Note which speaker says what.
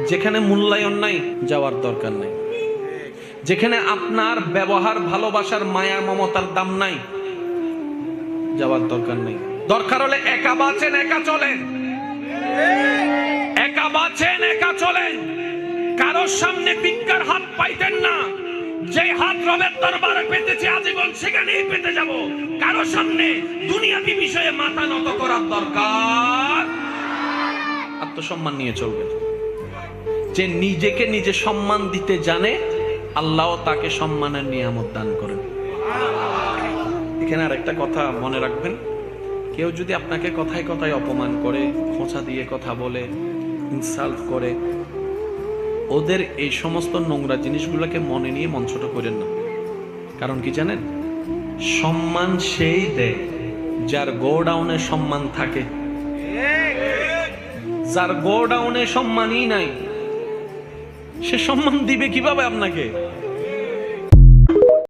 Speaker 1: যেখানে মূল্যায়ন নাই যাওয়ার দরকার নাই, যেখানে আপনার ব্যবহার ভালোবাসার মায়া মমতার দাম নাই যাওয়ার দরকার নেই। দরকার হলে একা বাঁচেন একা চলেন, একা বাঁচেন একা চলেন। কারোর সামনে ভিক্ষার হাত পাইতেন না, যে হাত রবের দরবারে পেতেছে আজীবন সেখানেই পেতে যাব। কারোর সামনে দুনিয়াবি বিষয়ে মাথা নত করার দরকার। আত্মসম্মান নিয়ে চলবেন। যে নিজেকে নিজে সম্মান দিতে জানে আল্লাহ তাকে সম্মানের নিয়ামত দান করেন। এখানে আরেকটা কথা মনে রাখবেন, কেউ যদি আপনাকে কথায় কথায় অপমান করে, খোঁচা দিয়ে কথা বলে, ইনসাল্ট করে, ওদের এই সমস্ত নোংরা জিনিসগুলোকে মনে নিয়ে মন ছোট করেন না। কারণ কি জানেন, সম্মান সেই দেয় যার গোডাউনে সম্মান থাকে। যার গোডাউনে সম্মানই নাই সে সম্মান দিবে কিভাবে আপনাকে?